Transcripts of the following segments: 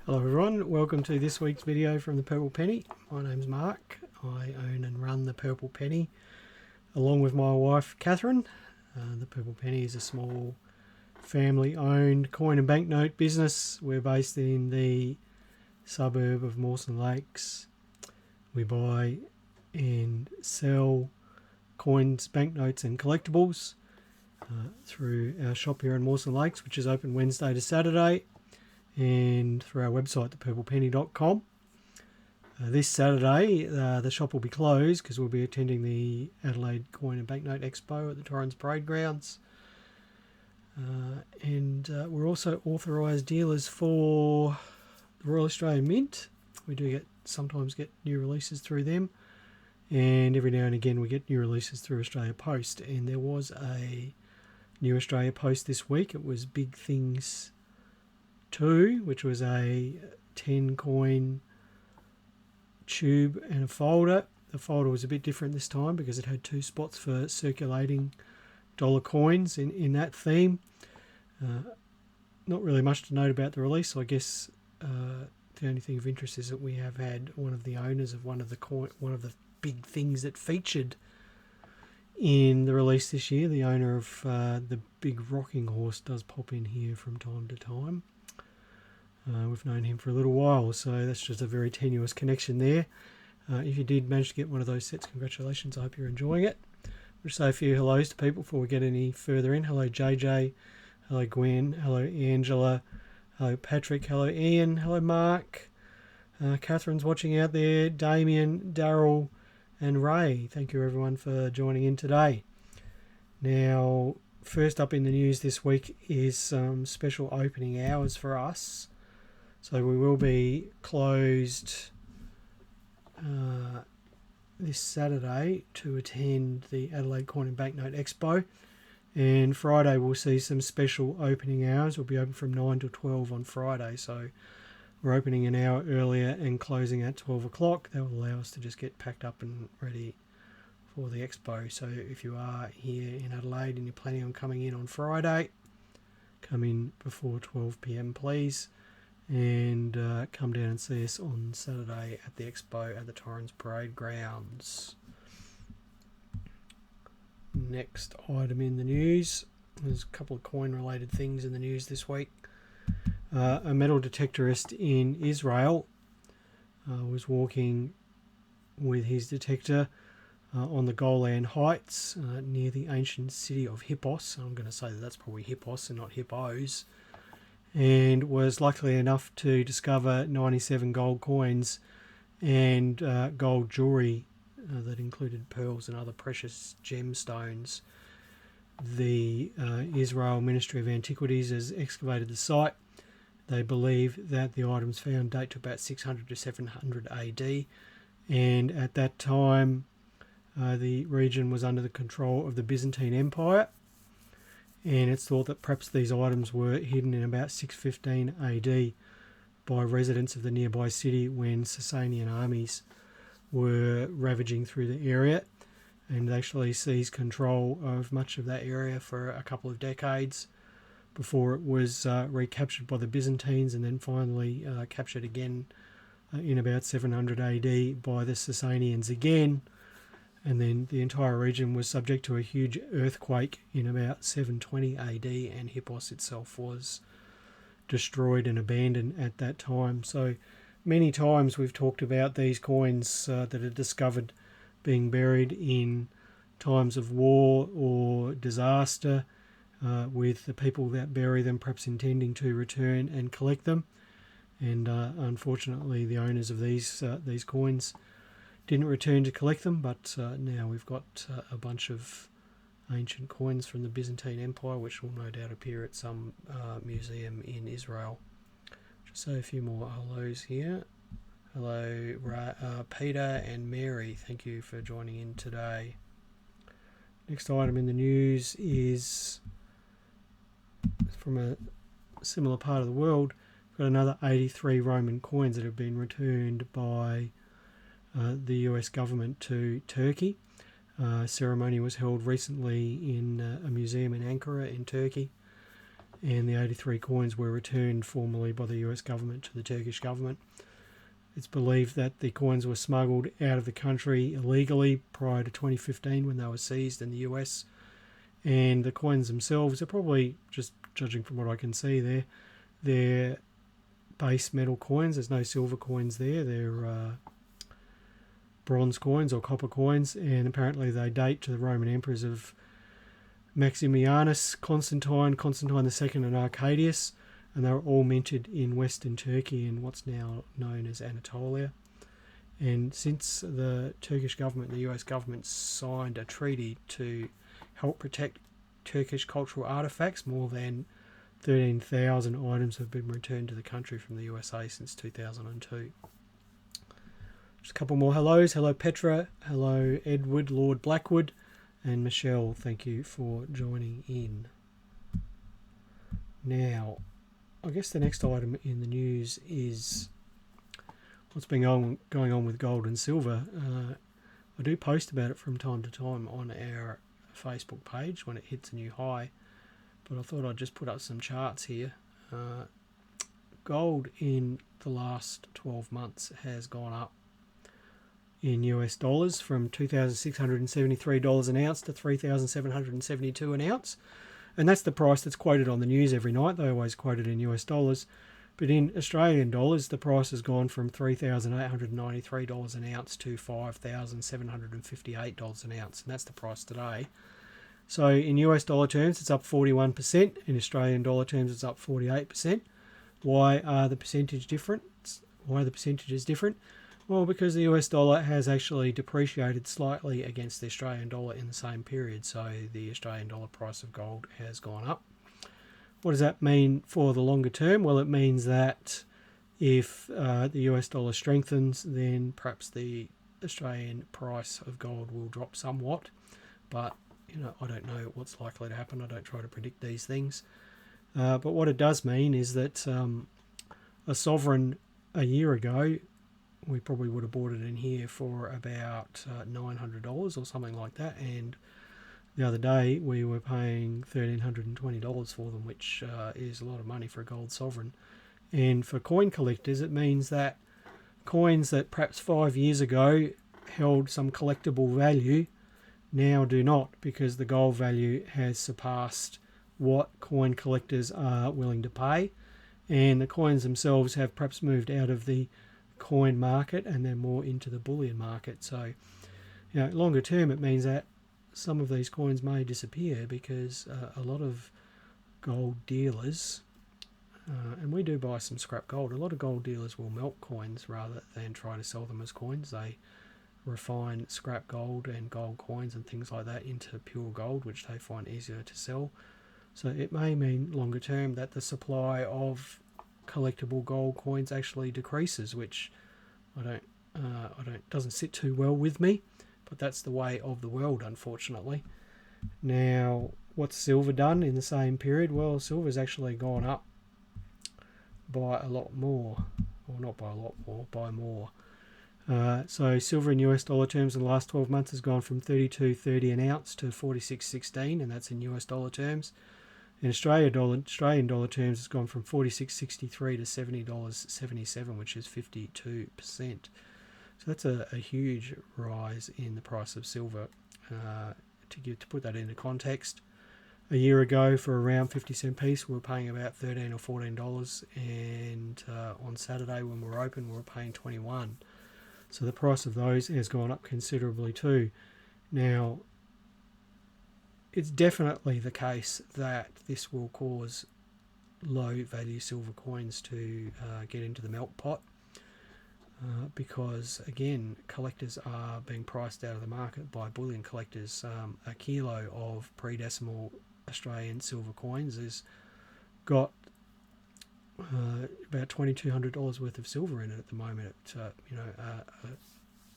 Hello everyone, welcome to this week's video from the Purple Penny. My name's Mark. I own and run the Purple Penny along with my wife Catherine. The Purple Penny is a small family-owned coin and banknote business. We're based in the suburb of Mawson Lakes. We buy and sell coins, banknotes and collectibles through our shop here in Mawson Lakes, which is open Wednesday to Saturday, and through our website, thepurplepenny.com. This Saturday, the shop will be closed because we'll be attending the Adelaide Coin and Banknote Expo at the Torrens Parade Grounds. We're also authorised dealers for the Royal Australian Mint. We do sometimes get new releases through them, and every now and again we get new releases through Australia Post. And there was a new Australia Post this week. It was Big Things 2, which was a 10 coin tube and a folder. The folder was a bit different this time because it had two spots for circulating dollar coins in that theme. Not really much to note about the release. So I guess the only thing of interest is that we have had one of the owners of one of the big things that featured in the release this year. The owner of the big rocking horse does pop in here from time to time. We've known him for a little while, so that's just a very tenuous connection there. If you did manage to get one of those sets, congratulations. I hope you're enjoying it. We'll just say a few hellos to people before we get any further in. Hello JJ, hello Gwen, hello Angela, hello Patrick, hello Ian, hello Mark. Catherine's watching out there, Damien, Daryl and Ray. Thank you everyone for joining in today. Now, first up in the news this week is some special opening hours for us. So we will be closed this Saturday to attend the Adelaide Coin and Banknote Expo, and Friday we'll see some special opening hours. We'll be open from 9 to 12 on Friday, so we're opening an hour earlier and closing at 12 o'clock. That will allow us to just get packed up and ready for the expo. So if you are here in Adelaide and you're planning on coming in on Friday, come in before 12 p.m. please. And come down and see us on Saturday at the expo at the Torrens Parade Grounds. Next item in the news. There's a couple of coin related things in the news this week. A metal detectorist in Israel was walking with his detector on the Golan Heights near the ancient city of Hippos. I'm going to say that that's probably Hippos and not Hippos. And was lucky enough to discover 97 gold coins and gold jewellery that included pearls and other precious gemstones. The Israel Ministry of Antiquities has excavated the site. They believe that the items found date to about 600 to 700 AD, and at that time the region was under the control of the Byzantine Empire. And it's thought that perhaps these items were hidden in about 615 AD by residents of the nearby city when Sasanian armies were ravaging through the area, and actually seized control of much of that area for a couple of decades before it was recaptured by the Byzantines, and then finally captured again in about 700 AD by the Sasanians again. And then the entire region was subject to a huge earthquake in about 720 AD, and Hippos itself was destroyed and abandoned at that time. So many times we've talked about these coins that are discovered being buried in times of war or disaster, with the people that bury them perhaps intending to return and collect them. And unfortunately the owners of these coins didn't return to collect them, but now we've got a bunch of ancient coins from the Byzantine Empire, which will no doubt appear at some museum in Israel. Just say a few more hellos here. Hello, Peter and Mary. Thank you for joining in today. Next item in the news is from a similar part of the world. We've got another 83 Roman coins that have been returned by the US government to Turkey. A ceremony was held recently in a museum in Ankara in Turkey, and the 83 coins were returned formally by the US government to the Turkish government. It's believed that the coins were smuggled out of the country illegally prior to 2015 when they were seized in the US. And the coins themselves are probably, just judging from what I can see there, they're base metal coins. There's no silver coins there. They're bronze coins or copper coins, and apparently they date to the Roman emperors of Maximianus, Constantine II, and Arcadius, and they were all minted in western Turkey in what's now known as Anatolia. And since the Turkish government and the US government signed a treaty to help protect Turkish cultural artefacts, more than 13,000 items have been returned to the country from the USA since 2002. Just a couple more hellos. Hello Petra, hello Edward, Lord Blackwood, and Michelle. Thank you for joining in. Now, I guess the next item in the news is what's been going on with gold and silver. I do post about it from time to time on our Facebook page when it hits a new high, but I thought I'd just put up some charts here. Gold in the last 12 months has gone up in US dollars from $2,673 an ounce to $3,772 an ounce, and that's the price that's quoted on the news every night. They always quote it in US dollars, but in Australian dollars the price has gone from $3,893 an ounce to $5,758 an ounce, and that's the price today. So in US dollar terms it's up 41%, in Australian dollar terms it's up 48%. Why are the percentage different? Why are the percentages different? Well, because the US dollar has actually depreciated slightly against the Australian dollar in the same period, so the Australian dollar price of gold has gone up. What does that mean for the longer term? Well, it means that if the US dollar strengthens, then perhaps the Australian price of gold will drop somewhat, but I don't know what's likely to happen. I don't try to predict these things. But what it does mean is that a sovereign a year ago, we probably would have bought it in here for about $900 or something like that, and the other day we were paying $1,320 for them, which is a lot of money for a gold sovereign. And for coin collectors, it means that coins that perhaps 5 years ago held some collectible value now do not, because the gold value has surpassed what coin collectors are willing to pay, and the coins themselves have perhaps moved out of the coin market and they're more into the bullion market. So longer term it means that some of these coins may disappear, because a lot of gold dealers, and we do buy some scrap gold, a lot of gold dealers will melt coins rather than try to sell them as coins. They refine scrap gold and gold coins and things like that into pure gold, which they find easier to sell. So it may mean longer term that the supply of collectible gold coins actually decreases, which doesn't sit too well with me, but that's the way of the world, unfortunately. Now, what's silver done in the same period? Well, silver's actually gone up by a lot more, or not by a lot more, by more. So silver in US dollar terms in the last 12 months has gone from $32.30 an ounce to $46.16, and that's in US dollar terms. In Australian dollar terms, it's gone from $46.63 to $70.77, which is 52%. So that's a huge rise in the price of silver. To put that into context, a year ago for around 50-cent piece, we were paying about $13 or $14, and on Saturday when we were open, we were paying $21. So the price of those has gone up considerably too. Now, it's definitely the case that this will cause low value silver coins to get into the melt pot, because again, collectors are being priced out of the market by bullion collectors. A kilo of pre-decimal Australian silver coins has got about $2,200 worth of silver in it at the moment. A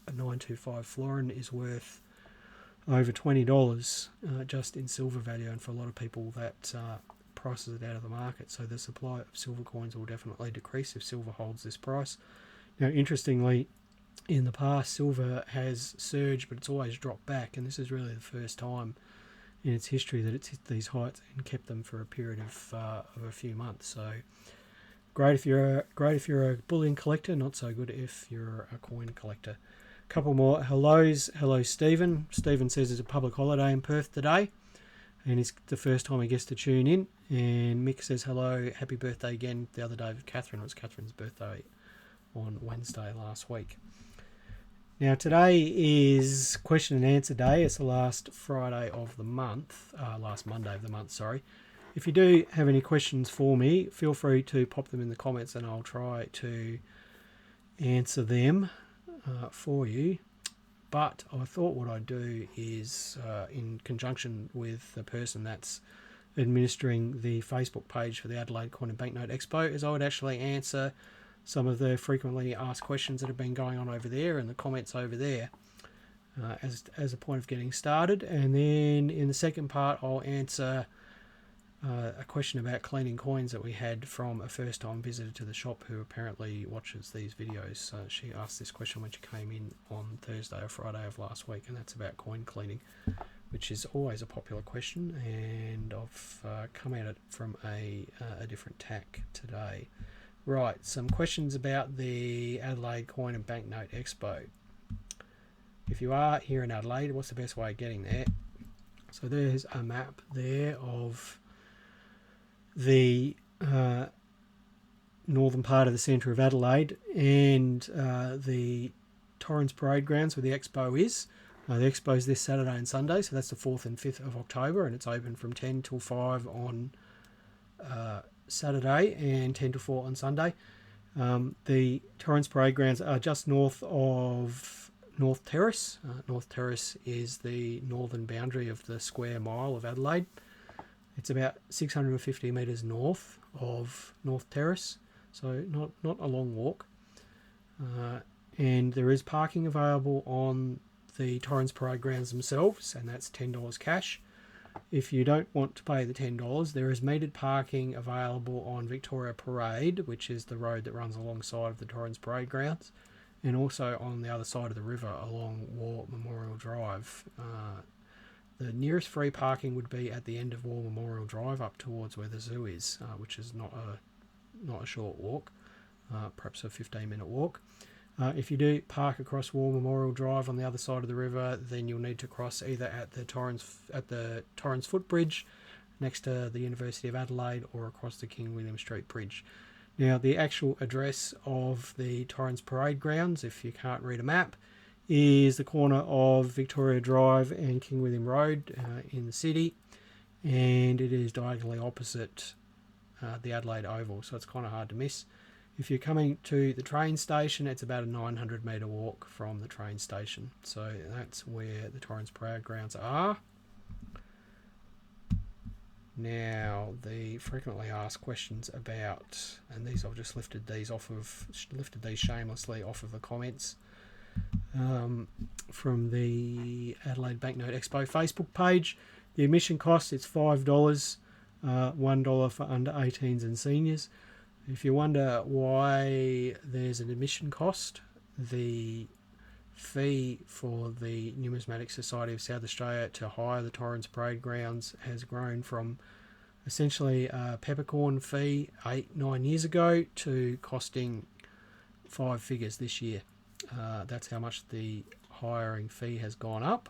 925 florin is worth over $20 just in silver value, and for a lot of people that prices it out of the market. So the supply of silver coins will definitely decrease if silver holds this price. Now, interestingly, in the past, silver has surged, but it's always dropped back, and this is really the first time in its history that it's hit these heights and kept them for a period of a few months. So great if you're a bullion collector, not so good if you're a coin collector. A couple more hellos. Hello, Stephen. Stephen says it's a public holiday in Perth today, and it's the first time he gets to tune in. And Mick says hello, happy birthday again. The other day with Catherine, it was Catherine's birthday on Wednesday last week. Now today is question and answer day. It's the last Friday of the month, last Monday of the month, sorry. If you do have any questions for me, feel free to pop them in the comments and I'll try to answer them for you. But I thought what I'd do is, in conjunction with the person that's administering the Facebook page for the Adelaide Coin and Banknote Expo, is I would actually answer some of the frequently asked questions that have been going on over there and the comments over there as a point of getting started. And then in the second part, I'll answer a question about cleaning coins that we had from a first-time visitor to the shop who apparently watches these videos. She asked this question when she came in on Thursday or Friday of last week, and that's about coin cleaning, which is always a popular question, and I've come at it from a different tack today. Right, some questions about the Adelaide Coin and Banknote Expo. If you are here in Adelaide, what's the best way of getting there? So there's a map there of the northern part of the centre of Adelaide and the Torrens Parade Grounds where the expo is. The expo is this Saturday and Sunday, so that's the 4th and 5th of October, and it's open from 10 till 5 on Saturday and 10 to 4 on Sunday. The Torrens Parade Grounds are just north of North Terrace. North Terrace is the northern boundary of the square mile of Adelaide. It's about 650 metres north of North Terrace, so not a long walk. And there is parking available on the Torrens Parade Grounds themselves, and that's $10 cash. If you don't want to pay the $10, there is metered parking available on Victoria Parade, which is the road that runs alongside of the Torrens Parade Grounds, and also on the other side of the river along War Memorial Drive. The nearest free parking would be at the end of War Memorial Drive up towards where the zoo is, which is not a short walk, perhaps a 15-minute walk. If you do park across War Memorial Drive on the other side of the river, then you'll need to cross either at the Torrens Footbridge next to the University of Adelaide or across the King William Street Bridge. Now, the actual address of the Torrens Parade Grounds, if you can't read a map, is the corner of Victoria Drive and King William Road in the city, and it is diagonally opposite the Adelaide Oval, so it's kind of hard to miss. If you're coming to the train station, it's about a 900 metre walk from the train station. So that's where the Torrens Parade Grounds are. Now, the frequently asked questions about, and these I've just lifted these shamelessly off of the comments from the Adelaide Banknote Expo Facebook page. The admission cost, it's $5, $1 for under 18s and seniors. If you wonder why there's an admission cost, the fee for the Numismatic Society of South Australia to hire the Torrens Parade Grounds has grown from essentially a peppercorn fee 8-9 years ago to costing 5 figures this year. That's how much the hiring fee has gone up.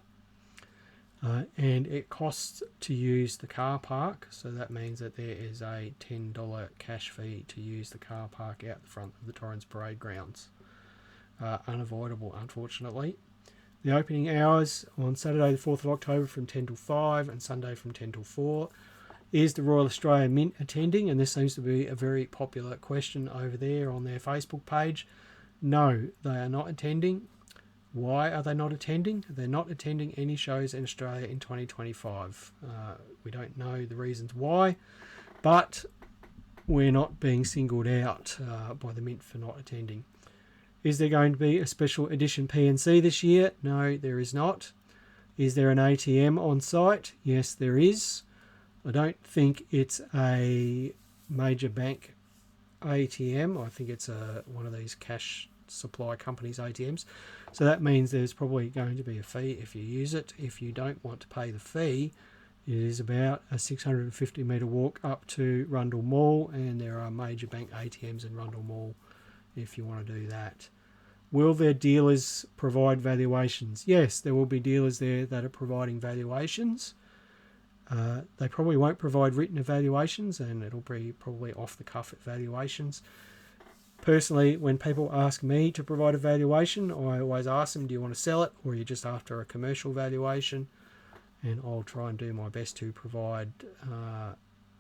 And it costs to use the car park, so that means that there is a $10 cash fee to use the car park out the front of the Torrens Parade Grounds. Unavoidable, unfortunately. The opening hours on Saturday the 4th of October from 10 till 5 and Sunday from 10 till 4. Is the Royal Australian Mint attending? And this seems to be a very popular question over there on their Facebook page. No, they are not attending. Why are they not attending? They're not attending any shows in Australia in 2025. We don't know the reasons why, but we're not being singled out by the Mint for not attending. Is there going to be a special edition PNC this year? No, there is not. Is there an ATM on site? Yes, there is. I don't think it's a major bank ATM. I think it's one of these cash supply companies ATMs. So that means there's probably going to be a fee if you use it. If you don't want to pay the fee, It is about a 650 metre walk up to Rundle Mall, and there are major bank ATMs in Rundle Mall if you want to do that. Will their dealers provide valuations? Yes, there will be dealers there that are providing valuations. They probably won't provide written evaluations, and it'll be probably off-the-cuff valuations. Personally, when people ask me to provide a valuation, I always ask them, do you want to sell it, or are you just after a commercial valuation? And I'll try and do my best to provide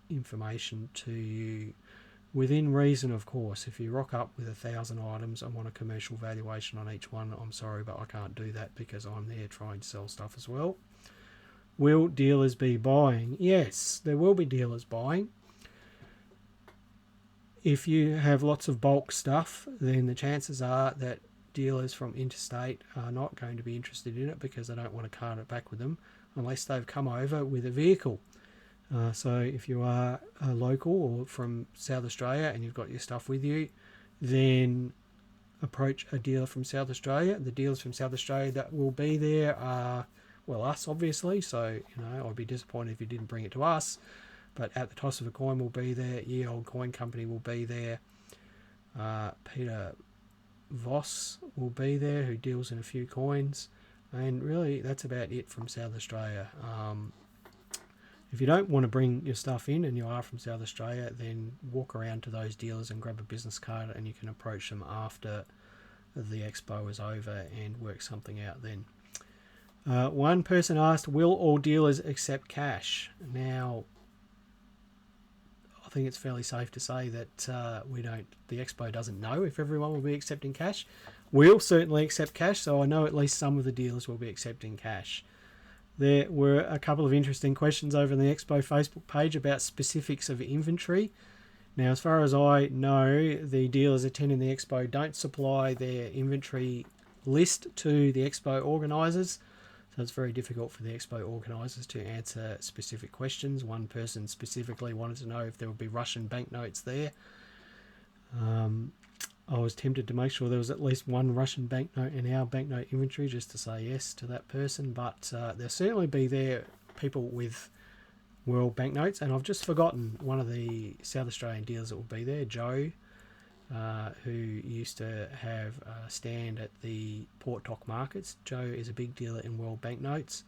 information to you within reason, of course. If you rock up with 1,000 items and want a commercial valuation on each one, I'm sorry, but I can't do that because I'm there trying to sell stuff as well. Will dealers be buying? Yes, there will be dealers buying. If you have lots of bulk stuff, then the chances are that dealers from interstate are not going to be interested in it because they don't want to cart it back with them unless they've come over with a vehicle. So if you are a local or from South Australia and you've got your stuff with you, then approach a dealer from South Australia. The dealers from South Australia that will be there are, well, us obviously, so I'd be disappointed if you didn't bring it to us, but At the Toss of a Coin will be there, Ye Old Coin Company will be there, Peter Voss will be there, who deals in a few coins, and really that's about it from South Australia. If you don't want to bring your stuff in and you are from South Australia, then walk around to those dealers and grab a business card, and you can approach them after the expo is over and work something out then. One person asked, will all dealers accept cash? Now, I think it's fairly safe to say that the expo doesn't know if everyone will be accepting cash. We'll certainly accept cash, so I know at least some of the dealers will be accepting cash. There were a couple of interesting questions over on the Expo Facebook page about specifics of inventory. Now, as far as I know, the dealers attending the Expo don't supply their inventory list to the Expo organisers, so it's very difficult for the Expo organisers to answer specific questions. One person specifically wanted to know if there would be Russian banknotes there. I was tempted to make sure there was at least one Russian banknote in our banknote inventory just to say yes to that person, but there'll certainly be there people with world banknotes, and I've just forgotten one of the South Australian dealers that will be there, Joe, who used to have a stand at the Port Dock markets. Joe is a big dealer in world banknotes.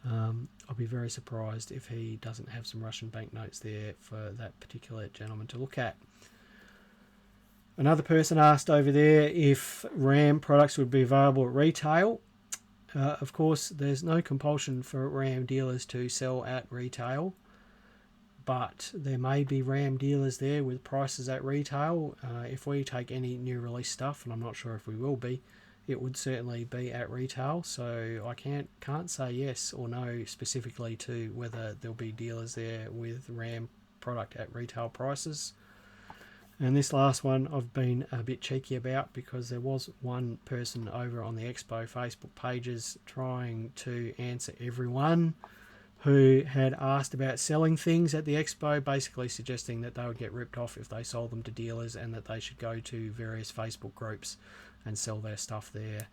I'll be very surprised if he doesn't have some Russian banknotes there for that particular gentleman to look at. Another person asked over there if RAM products would be available at retail. Of course, there's no compulsion for RAM dealers to sell at retail, but there may be RAM dealers there with prices at retail. If we take any new release stuff, and I'm not sure if we will be, it would certainly be at retail. So I can't say yes or no specifically to whether there'll be dealers there with RAM product at retail prices. And this last one I've been a bit cheeky about because there was one person over on the Expo Facebook pages trying to answer everyone who had asked about selling things at the Expo, basically suggesting that they would get ripped off if they sold them to dealers and that they should go to various Facebook groups and sell their stuff there.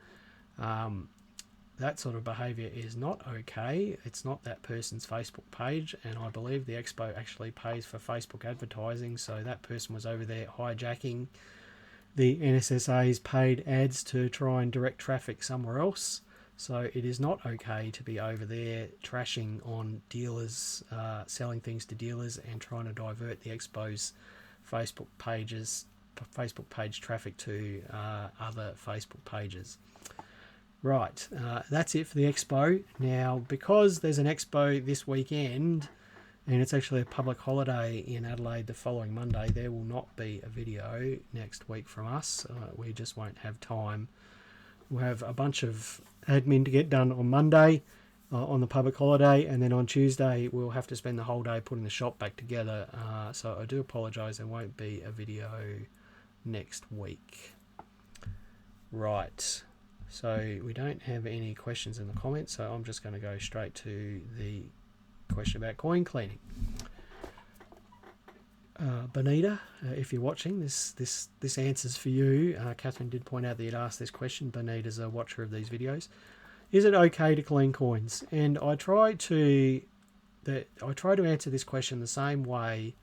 That sort of behaviour is not okay. It's not that person's Facebook page, and I believe the Expo actually pays for Facebook advertising, so that person was over there hijacking the NSSA's paid ads to try and direct traffic somewhere else. So it is not okay to be over there trashing on dealers, selling things to dealers and trying to divert the Expo's Facebook page traffic to other Facebook pages. Right, that's it for the Expo. Now, because there's an Expo this weekend, and it's actually a public holiday in Adelaide the following Monday, there will not be a video next week from us. We just won't have time. We'll have a bunch of admin to get done on Monday on the public holiday, and then on Tuesday we'll have to spend the whole day putting the shop back together. So I do apologise, there won't be a video next week. Right. So we don't have any questions in the comments, so I'm just going to go straight to the question about coin cleaning. Bonita, if you're watching, this answer's for you. Catherine did point out that you'd asked this question. Bonita's a watcher of these videos. Is it okay to clean coins? And I try to I try to answer this question the same way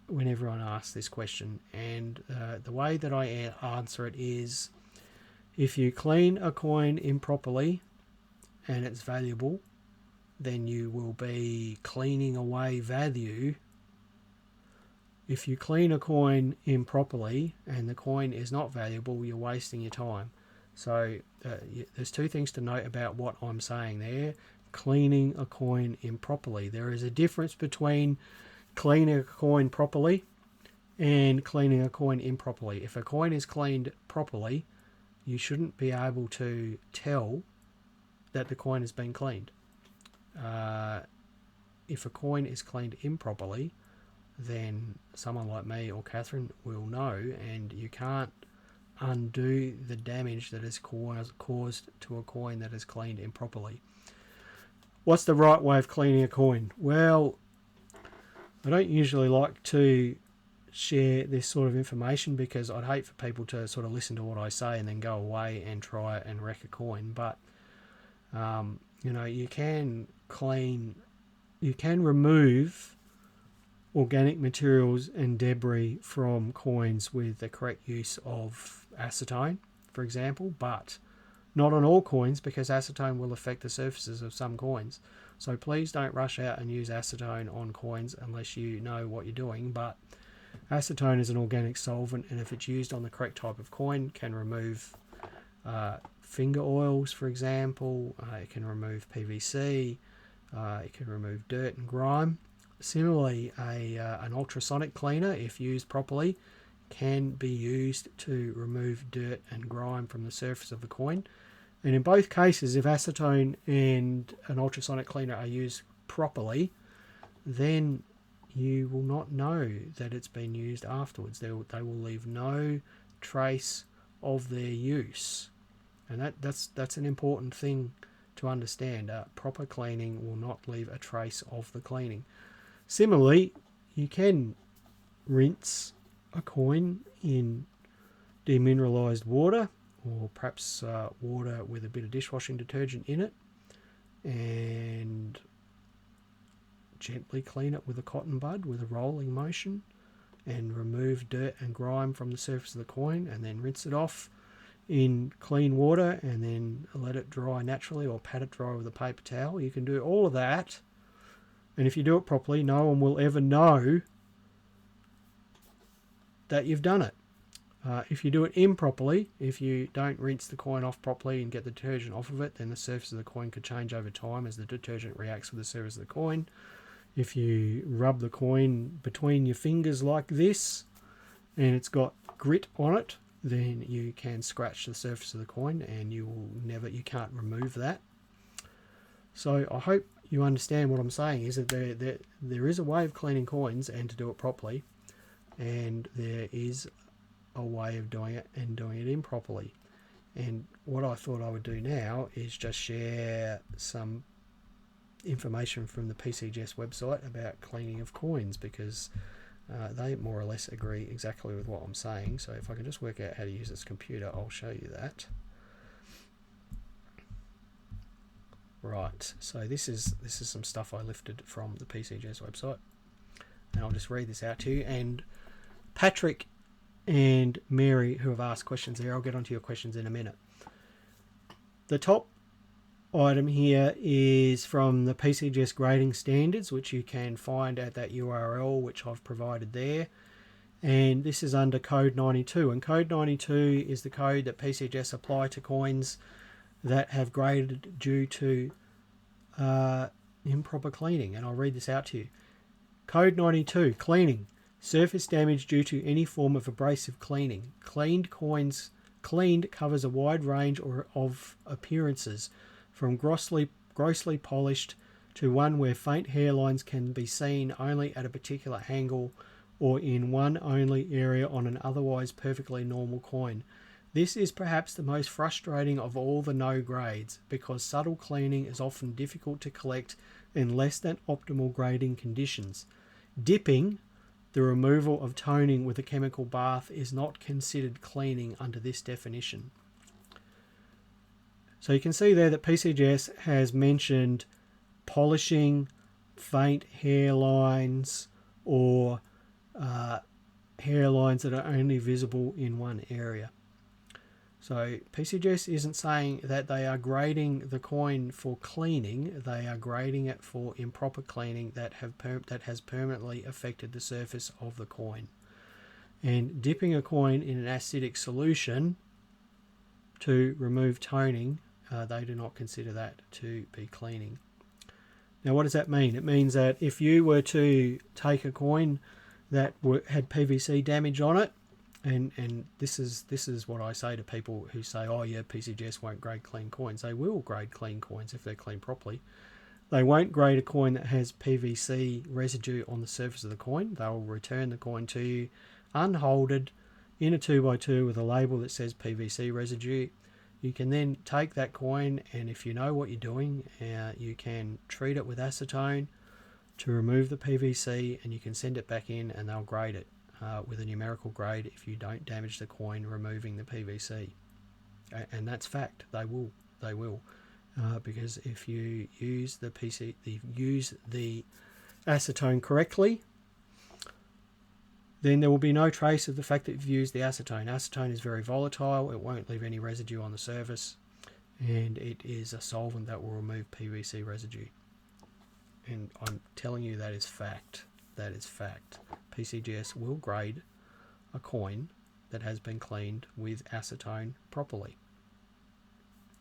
when everyone asks this question, and the way that I answer it is, if you clean a coin improperly and it's valuable, then you will be cleaning away value. If you clean a coin improperly and the coin is not valuable, you're wasting your time. So there's two things to note about what I'm saying there. Cleaning a coin improperly. There is a difference between cleaning a coin properly and cleaning a coin improperly. If a coin is cleaned properly, you shouldn't be able to tell that the coin has been cleaned. If a coin is cleaned improperly, then someone like me or Catherine will know, and you can't undo the damage that is caused to a coin that is cleaned improperly. What's the right way of cleaning a coin? Well, I don't usually like to share this sort of information because I'd hate for people to sort of listen to what I say and then go away and try and wreck a coin. But you can remove organic materials and debris from coins with the correct use of acetone, for example, but not on all coins, because acetone will affect the surfaces of some coins. So please don't rush out and use acetone on coins unless you know what you're doing. But acetone is an organic solvent, and if it's used on the correct type of coin, can remove finger oils, for example. It can remove PVC. It can remove dirt and grime. Similarly, an ultrasonic cleaner, if used properly, can be used to remove dirt and grime from the surface of the coin. And in both cases, if acetone and an ultrasonic cleaner are used properly, then you will not know that it's been used afterwards. They will leave no trace of their use. And that's an important thing to understand. Proper cleaning will not leave a trace of the cleaning. Similarly, you can rinse a coin in demineralized water, or perhaps water with a bit of dishwashing detergent in it, and gently clean it with a cotton bud with a rolling motion, and remove dirt and grime from the surface of the coin, and then rinse it off in clean water, and then let it dry naturally, or pat it dry with a paper towel. You can do all of that, and if you do it properly, no one will ever know that you've done it. If you do it improperly, if you don't rinse the coin off properly and get the detergent off of it, then the surface of the coin could change over time as the detergent reacts with the surface of the coin. If you rub the coin between your fingers like this and it's got grit on it, then you can scratch the surface of the coin, and you can't remove that. So I hope you understand what I'm saying is that there is a way of cleaning coins and to do it properly, and there is a way of doing it and doing it improperly. And what I thought I would do now is just share some information from the PCGS website about cleaning of coins, because they more or less agree exactly with what I'm saying. So if I can just work out how to use this computer, I'll show you that. Right, so this is some stuff I lifted from the PCGS website, and I'll just read this out to you. And Patrick and Mary, who have asked questions there, I'll get onto your questions in a minute. The top item here is from the PCGS grading standards, which you can find at that URL which I've provided there, and this is under code 92, and code 92 is the code that PCGS apply to coins that have graded due to improper cleaning. And I'll read this out to you. Code 92, cleaning. Surface damage due to any form of abrasive cleaning. Cleaned covers a wide range of appearances, from grossly polished to one where faint hairlines can be seen only at a particular angle or in one only area on an otherwise perfectly normal coin. This is perhaps the most frustrating of all the no grades, because subtle cleaning is often difficult to collect in less than optimal grading conditions. Dipping, the removal of toning with a chemical bath, is not considered cleaning under this definition. So you can see there that PCGS has mentioned polishing faint hairlines or hairlines that are only visible in one area. So PCGS isn't saying that they are grading the coin for cleaning. They are grading it for improper cleaning that has permanently affected the surface of the coin. And dipping a coin in an acidic solution to remove toning, they do not consider that to be cleaning. Now, what does that mean? It means that if you were to take a coin that had PVC damage on it, and this is what I say to people who say, oh yeah, PCGS won't grade clean coins. They will grade clean coins if they're cleaned properly. They won't grade a coin that has PVC residue on the surface of the coin. They'll return the coin to you unholded in a 2x2 with a label that says PVC residue. You can then take that coin, and if you know what you're doing, you can treat it with acetone to remove the PVC, and you can send it back in and they'll grade it with a numerical grade if you don't damage the coin removing the PVC. And that's fact. They will. Because if you use the acetone correctly, then there will be no trace of the fact that you've used the acetone. Acetone is very volatile. It won't leave any residue on the surface, and it is a solvent that will remove PVC residue. And I'm telling you that is fact. That is fact. PCGS will grade a coin that has been cleaned with acetone properly.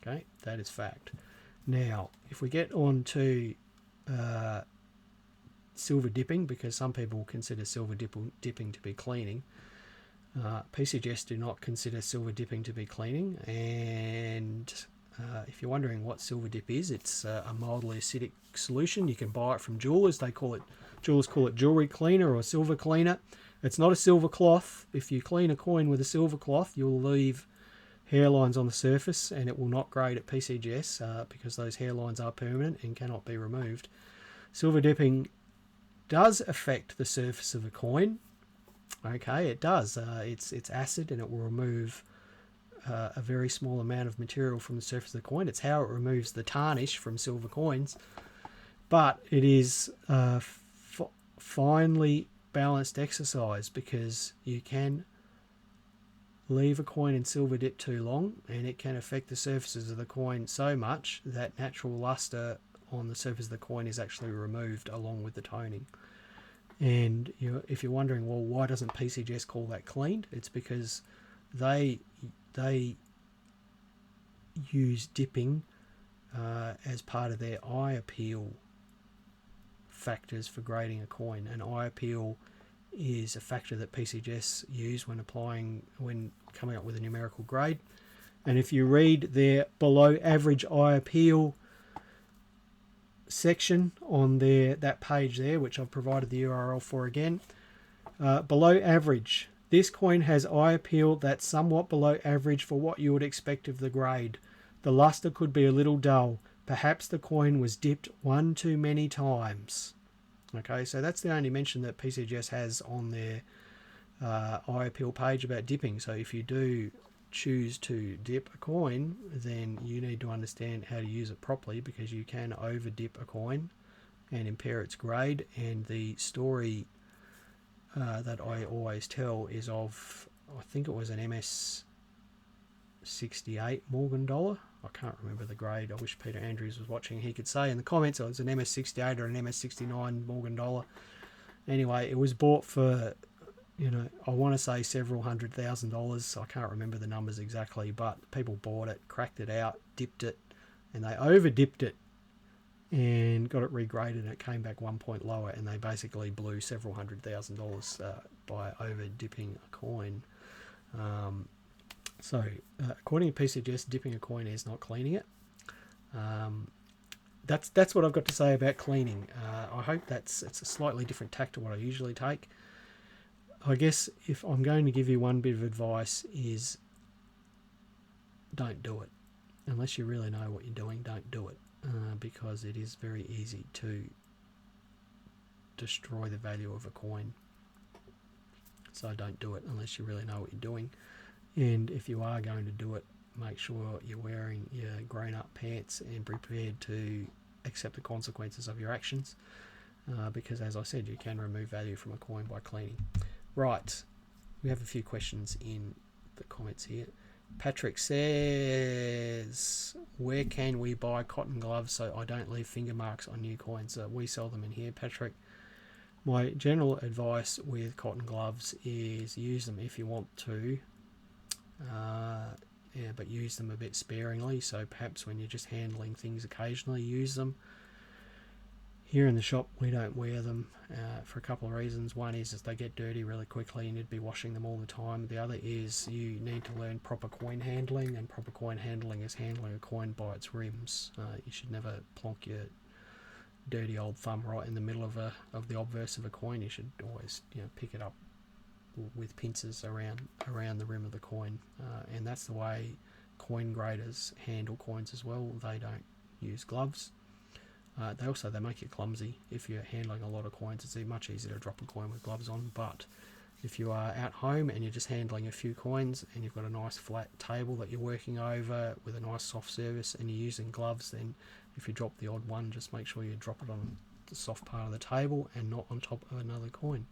Okay, that is fact. Now, if we get on to silver dipping, because some people consider silver dipping to be cleaning, PCGS do not consider silver dipping to be cleaning. And if you're wondering what silver dip is, it's a mildly acidic solution. You can buy it from jewelers. Jewelers call it jewelry cleaner or silver cleaner. It's not a silver cloth. If you clean a coin with a silver cloth, you'll leave hairlines on the surface, and it will not grade at PCGS because those hairlines are permanent and cannot be removed. Silver dipping does affect the surface of a coin. Okay, it does. It's acid, and it will remove a very small amount of material from the surface of the coin. It's how it removes the tarnish from silver coins. But it is finely balanced exercise, because you can leave a coin in silver dip too long, and it can affect the surfaces of the coin so much that natural luster on the surface of the coin is actually removed along with the toning. And if you're wondering, well, why doesn't PCGS call that cleaned? It's because they use dipping as part of their eye appeal factors for grading a coin. And eye appeal is a factor that PCGS use when coming up with a numerical grade. And if you read their below average eye appeal section on that page there, which I've provided the URL for again, below average, this coin has eye appeal that's somewhat below average for what you would expect of the grade. The luster could be a little dull. Perhaps the coin was dipped one too many times. Okay, so that's the only mention that PCGS has on their eye appeal page about dipping. So if you do choose to dip a coin, then you need to understand how to use it properly, because you can over dip a coin and impair its grade. And the story that I always tell is of, I think it was an MS68 Morgan dollar. I can't remember the grade. I wish Peter Andrews was watching. He could say in the comments, oh, it's an MS68 or an MS69 Morgan dollar. Anyway, it was bought for, I want to say several $100,000. I can't remember the numbers exactly, but people bought it, cracked it out, dipped it, and they over dipped it and got it regraded, and it came back 1 point lower, and they basically blew several $100,000 by over dipping a coin. So according to PCGS, dipping a coin is not cleaning it. That's what I've got to say about cleaning. I hope it's a slightly different tack to what I usually take. I guess if I'm going to give you one bit of advice, is don't do it. Unless you really know what you're doing, don't do it, because it is very easy to destroy the value of a coin. So don't do it unless you really know what you're doing. And if you are going to do it, make sure you're wearing your grown-up pants and prepared to accept the consequences of your actions, because as I said, you can remove value from a coin by cleaning. Right, we have a few questions in the comments here. Patrick says, where can we buy cotton gloves so I don't leave finger marks on new coins? We sell them in here, Patrick. My general advice with cotton gloves is use them if you want to, but use them a bit sparingly. So perhaps when you're just handling things occasionally, use them. Here in the shop, we don't wear them for a couple of reasons. One is they get dirty really quickly and you'd be washing them all the time. The other is you need to learn proper coin handling, and proper coin handling is handling a coin by its rims. You should never plonk your dirty old thumb right in the middle of the obverse of a coin. You should always pick it up with pincers around the rim of the coin, and that's the way coin graders handle coins as well. They don't use gloves. They make you clumsy. If you're handling a lot of coins, it's much easier to drop a coin with gloves on. But if you are at home and you're just handling a few coins and you've got a nice flat table that you're working over with a nice soft surface and you're using gloves, then if you drop the odd one, just make sure you drop it on the soft part of the table and not on top of another coin.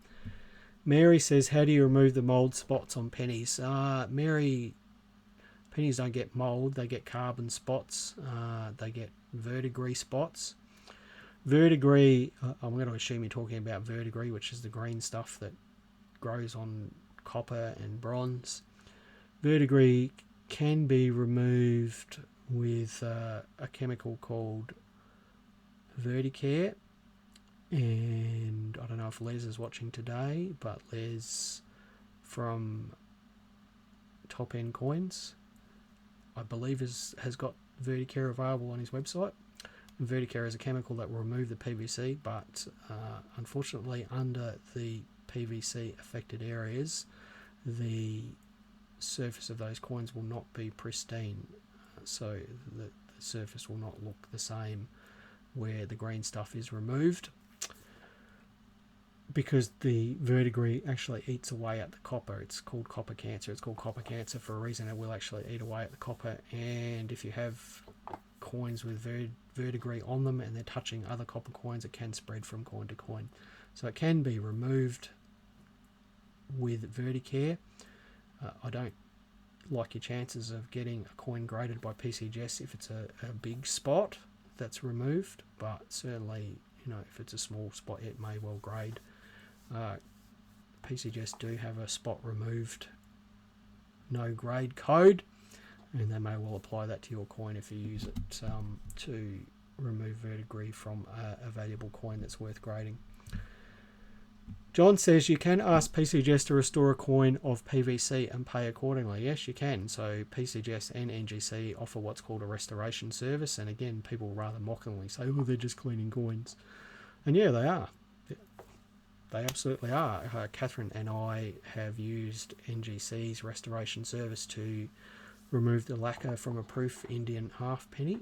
Mary says, how do you remove the mould spots on pennies? Mary, pennies don't get mould, they get carbon spots. They get verdigris spots. Verdigris, I'm going to assume you're talking about verdigris, which is the green stuff that grows on copper and bronze. Verdigris can be removed with a chemical called Verticare, and I don't know if Les is watching today, but Les from Top End Coins, I believe has got Verticare available on his website. Verticare is a chemical that will remove the PVC, but unfortunately under the PVC affected areas, the surface of those coins will not be pristine, so the surface will not look the same where the green stuff is removed, because the verdigris actually eats away at the copper. It's called copper cancer. It's called copper cancer for a reason. It will actually eat away at the copper, and if you have coins with verdigris on them and they're touching other copper coins, it can spread from coin to coin. So it can be removed with Verticare. I don't like your chances of getting a coin graded by PCGS if it's a big spot that's removed, but certainly if it's a small spot it may well grade. PCGS do have a spot removed no grade code, and they may well apply that to your coin if you use it to remove verdigris from a valuable coin that's worth grading. John says you can ask PCGS to restore a coin of PVC and pay accordingly. Yes, you can. So PCGS and NGC offer what's called a restoration service, and again, people rather mockingly say, oh, they're just cleaning coins. And yeah, they are. They absolutely are. Catherine and I have used NGC's restoration service to remove the lacquer from a proof Indian halfpenny,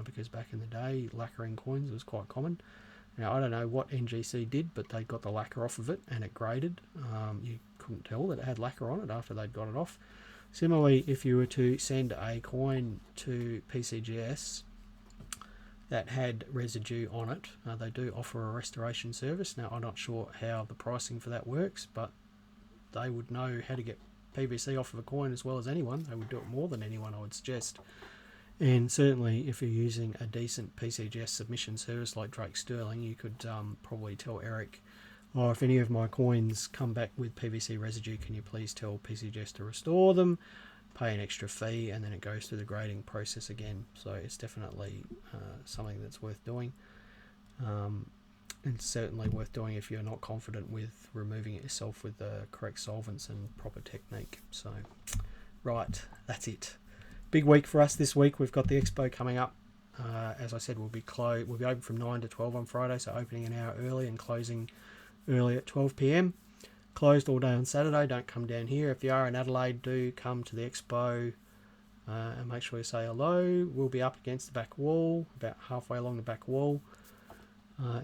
because back in the day lacquering coins was quite common. Now I don't know what NGC did, but they got the lacquer off of it and it graded. You couldn't tell that it had lacquer on it after they'd got it off. Similarly, if you were to send a coin to PCGS that had residue on it, they do offer a restoration service. Now I'm not sure how the pricing for that works, but they would know how to get PVC off of a coin as well as anyone. They would do it more than anyone, I would suggest. And certainly if you're using a decent PCGS submission service like Drake Sterling, you could probably tell Eric, oh, if any of my coins come back with PVC residue, can you please tell PCGS to restore them, pay an extra fee, and then it goes through the grading process again. So it's definitely something that's worth doing. It's certainly worth doing if you're not confident with removing it yourself with the correct solvents and proper technique. So, right, that's it. Big week for us this week. We've got the expo coming up. As I said, we'll be open from 9 to 12 on Friday, so opening an hour early and closing early at 12 p.m. Closed all day on Saturday. Don't come down here. If you are in Adelaide, do come to the expo and make sure you say hello. We'll be up against the back wall, about halfway along the back wall.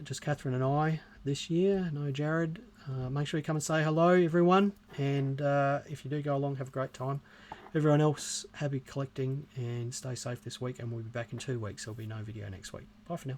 Just Catherine and I this year. No Jared. Make sure you come and say hello, everyone. And if you do go along, have a great time. Everyone else, happy collecting and stay safe this week. And we'll be back in 2 weeks. There'll be no video next week. Bye for now.